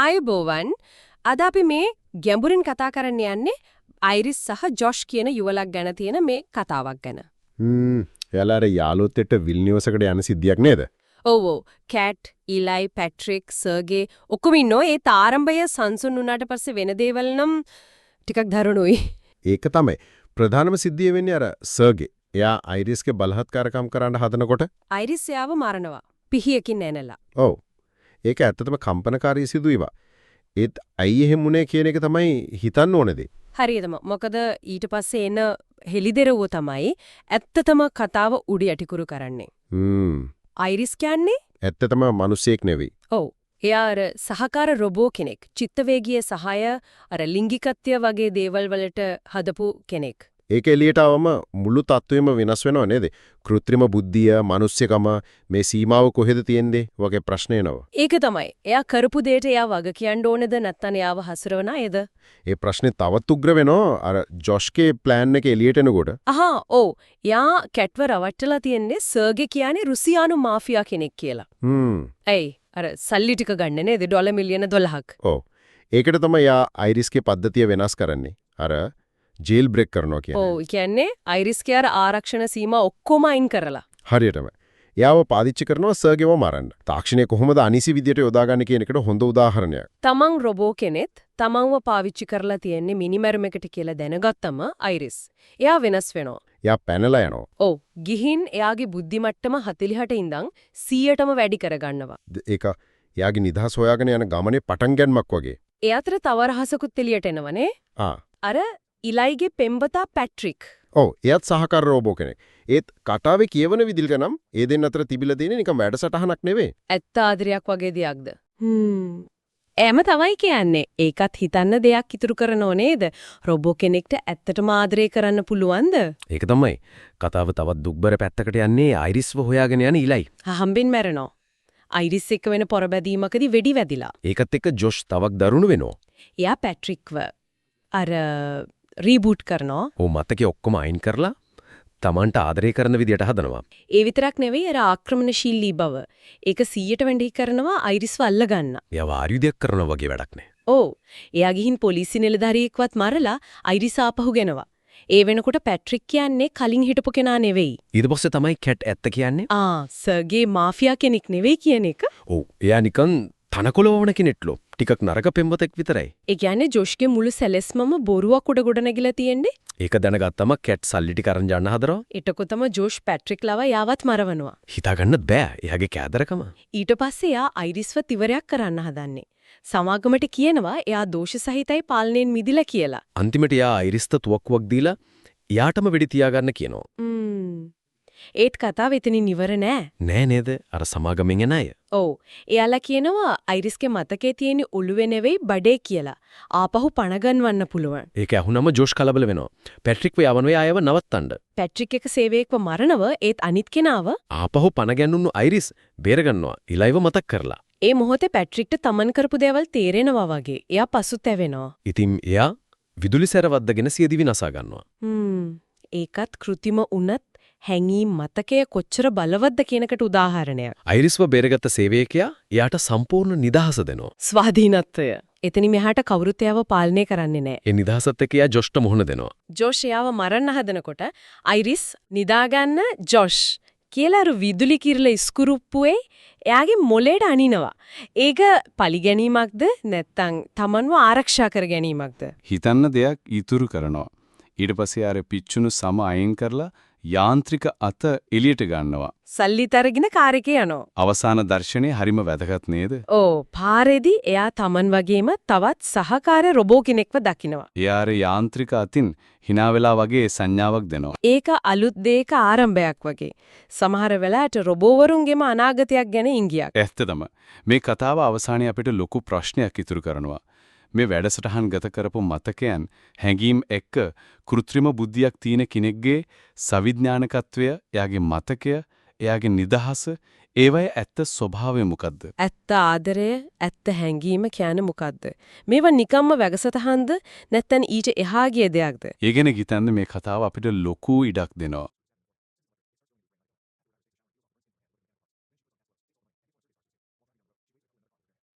ආයුබෝවන් අද අපි මේ ගැඹුරින් කතා කරන්න යන්නේ අයිරිස් සහ ජොෂ් කියන යුවලක් ගැන තියෙන මේ කතාවක් ගැන. එයාලා අර යාළුවොත් එක්ක විල්නියස් එකට යන සිද්ධියක් නේද? ඔව් ඔව්. කැට්, ඊලයි, පැට්‍රික්, සර්ගේ ඔක්කොම ඉන්නෝ ඒ තාරම්භය සංසුන් වුණාට පස්සේ වෙන දේවල් නම් ටිකක් දරුණුයි. ඒක තමයි. ප්‍රධානම සිද්ධිය වෙන්නේ අර සර්ගේ. එයා අයිරිස්ගේ බලහත්කාරකම් කරන්න හදනකොට අයිරිස් එයාව මරනවා. පිහියකින් ඇනලා. ඔව්. ඒක ඇත්තටම කම්පනකාරී සිදුවීමක්. ඒත් අයි එහෙම උනේ කියන එක තමයි හිතන්න ඕනේදී. හරියටම. මොකද ඊට පස්සේ එන හෙලිදෙරවුව තමයි ඇත්තටම කතාව උඩ යටිකුරු කරන්නේ. අයිරිස් කියන්නේ ඇත්තටම මිනිසෙක් නෙවෙයි. ඔව්. එයා අර සහකාර රොබෝ කෙනෙක්. චිත්තවේගීය සහාය අර ලිංගිකත්වය වගේ දේවල් වලට හදපු කෙනෙක්. ඒක එළියට આવම මුළු තත්වෙම වෙනස් වෙනව නේද? කෘත්‍රිම බුද්ධිය, මිනිස්සකම මේ සීමාව කොහෙද තියෙන්නේ වගේ ප්‍රශ්න එනවා. ඒක තමයි. එයා කරපු දෙයට එයා වග කියන්න ඕනේද නැත්නම් එයාව හසුරවන අයද? ඒ ප්‍රශ්නේ තවත් උග්‍ර වෙනවා අර ජොෂ්ගේ ප්ලෑන් එක එළියට එනකොට. ඔව්. එයා කැට්ව රවට්ටලා තියන්නේ සර්ගේ කියන්නේ රුසියානු මාෆියා කෙනෙක් කියලා. ඇයි? අර සල්ලි ටික ගන්න නේද? ඩොලර් මිලියන 12ක්. ඔව්. ඒකට තමයි යා අයිරිස්ගේ පද්ධතිය වෙනස් කරන්නේ. අර ජේල් බ්‍රේක් කරනවා කියන්නේ. ඔව්. කියන්නේ අයිරිස්ගේ අර ආරක්ෂණ සීමා ඔක්කොම අයින් කරලා. හරියටම. එයාව පාදිච්චි කරනවා සර්ගේව මරන්න. තාක්ෂණය කොහොමද අනිසි විදියට යොදාගන්නේ කියන එකට හොඳ උදාහරණයක්. තමන් රොබෝ කෙනෙක් තමන්ව පාවිච්චි කරලා තියෙන්නේ මිනිමැරුමකට කියලා දැනගත්තම අයිරිස්. එයා වෙනස් වෙනවා. එයා පැනලා යනවා. ඔව්. ගිහින් එයාගේ බුද්ධි මට්ටම 40ට ඉඳන් 100ටම වැඩි කරගන්නවා. ඒක එයාගේ නිදහස හොයාගෙන යන ගමනේ පටන් ගැනීමක් වගේ. ඒ අතර තව රහසකුත් එළියට එනවනේ. අර ඉලයිගේ පෙම්වතා පැට්‍රික්. ඔව්. එයාත් සහකාර රෝබෝ කෙනෙක්. ඒත් කතාවේ කියවන විදිහට නම් ඒ දෙන්න අතර තිබිලා තියෙන නිකන් වැඩසටහනක් නෙවෙයි. ඇත්ත ආදරයක් වගේ දෙයක්ද? එම තමයි කියන්නේ. ඒකත් හිතන්න දෙයක් ඉතුරු කරනෝ නේද? රොබෝ කෙනෙක්ට ඇත්තටම ආදරය කරන්න පුළුවන්ද? ඒක තමයි. කතාව තවත් දුක්බර පැත්තකට යන්නේ අයිරිස්ව හොයාගෙන යන ඉලයි. හම්බෙන් මැරෙනවා. අයිරිස් එක්ක වෙන පොරබැදීමකදී වෙඩි වැදිලා. ඒකත් එක්ක ජොෂ් තවක් දරුණු වෙනවා. එයා පැට්‍රික්ව අර රීබූට් කරනවා. ඔව් මතකේ ඔක්කොම අයින් කරලා Tamanට ආදරය කරන විදියට හදනවා. ඒ විතරක් නෙවෙයි අර ආක්‍රමණශීලී බව. ඒක 100ට වැඩි කරනවා අයිරිස්ව අල්ලගන්න. එයා වාරියුදයක් කරනවා වගේ වැඩක් නේ. ඔව්. එයා ගිහින් පොලිසි නිලධාරියෙක්වත් මරලා අයිරිස් ආපහු ගෙනවා. ඒ වෙනකොට පැට්‍රික් කියන්නේ කලින් හිටපු කෙනා නෙවෙයි. ඊට පස්සේ තමයි කැට් ඇත්ත කියන්නේ. සර්ගේ මාෆියා කෙනෙක් නෙවෙයි කියන එක. ඔව්. එයා නිකන් තනකොළවවන කෙනෙක්ලෝ. ටිකක් නරක පෙම්වතෙක් විතරයි. ඒ කියන්නේ ජොෂ්ගේ මුළු සැලෙස්මම බොරුවක් උඩ ගොඩ නැගිලා තියෙන්නේ. ඒක දැනගත්තම කැට් සල්ලි ටික අරන් යන්න හදනවා. එතකොටම ජොෂ් පැට්‍රික් ලව යාවත් මරවනවා. හිතාගන්නත් බෑ එයාගේ කෑදරකම. ඊට පස්සේ එයා අයිරිස්ව තිවරයක් කරන්න හදන්නේ. සමාගමට කියනවා එයා දෝෂ සහිතයි පාලනයෙන් මිදිලා කියලා. අන්තිමට එයා අයිරිස්ට තුවක්කුවක් දීලා එයාටම වෙඩි තියාගන්න කියනවා. ඒත් කතාව එතනින් ඉවර නෑ. නෑ නේද? අර සමාගමෙන් එන අය. ඔව්. එයාලා කියනවා අයිරිස්ගේ මතකේ තියෙන ඔළුවේ නෙවෙයි බඩේ කියලා. ආපහු පණ ගන්වන්න පුළුවන්. ඒක ඇහුනම ජෝෂ් කලබල වෙනවා. පැට්‍රික්ව යවනවා ආයව නවත්තන්න. පැට්‍රික් එක සේවයෙක්ව මරනව ඒත් අනිත් කෙනාව ආපහු පණ ගැන්නුණු අයිරිස් බේරගන්නවා. ඉලයිව මතක් කරලා. ඒ මොහොතේ පැට්‍රික්ට තමන් කරපු දේවල් තේරෙනවා වගේ. එයා පසුතැවෙනවා. ඉතින් එයා විදුලි සැරවද්දගෙන සියදිවි නසා ගන්නවා. ඒකත් කෘතිම උනත් හැංගීම් මතකය කොච්චර බලවත්ද කියනකට උදාහරණයක්. අයිරිස්ව බේරගත්ත සේවකයා එයාට සම්පූර්ණ නිදහස දෙනවා. ස්වාධීනත්වය. එතනින් මෙහාට කවුරුත් එයාව පාලනය කරන්නේ නැහැ. ඒ නිදහසත් එක්ක එයා ජොෂ්ට මුහුණ දෙනවා. ජොෂ් එයාව මරන්න හදනකොට අයිරිස් නිදාගන්න ජොෂ් කියලා අර විදුලි කිරල ඉස්කුරුප්පුවේ එයාගේ මොලේට අනිනවා. ඒක පරිගැනීමක්ද නැත්නම් Tamanව ආරක්ෂා කර ගැනීමක්ද? හිතන්න දෙයක් ඉතුරු කරනවා. ඊට පස්සේ අර පිච්චුණු සම අයින් කරලා යාන්ත්‍රික අත එළියට ගන්නවා. සල්ලිත් අරගෙන කාර් එකේ යනවා. අවසාන දර්ශනය හරිම වැදගත් නේද? ඔව්. පාරේදී එයා Taman වගේම තවත් සහකාර රොබෝ කෙනෙක්ව දකිනවා. එයා යාන්ත්‍රික අතින් hina වෙලා වගේ සංඥාවක් දෙනවා. ඒක අලුත් දෙයක ආරම්භයක් වගේ. සමහර වෙලාවට රොබෝවරුන්ගේම අනාගතයක් ගැන ඉංගියක්. ඇත්තටම මේ කතාව අවසානයේ අපිට ලොකු ප්‍රශ්නයක් ඉතුරු කරනවා. මේ වැඩසටහන් ගත කරපු මතකයන් හැඟීම් එක්ක කෘත්‍රිම බුද්ධියක් තියෙන කෙනෙක්ගේ සවිඥානිකත්වය, එයාගේ මතකය, එයාගේ නිදහස, ඒවයේ ඇත්ත ස්වභාවය මොකද්ද? ඇත්ත ආදරය, ඇත්ත හැඟීම කියන්නේ මොකද්ද? මේවා නිකම්ම වැගසතහන්ද නැත්නම් ඊට එහා ගිය දෙයක්ද? ඒ ගැන හිතන්න මේ කතාව අපිට ලොකු ඉඩක් දෙනවා.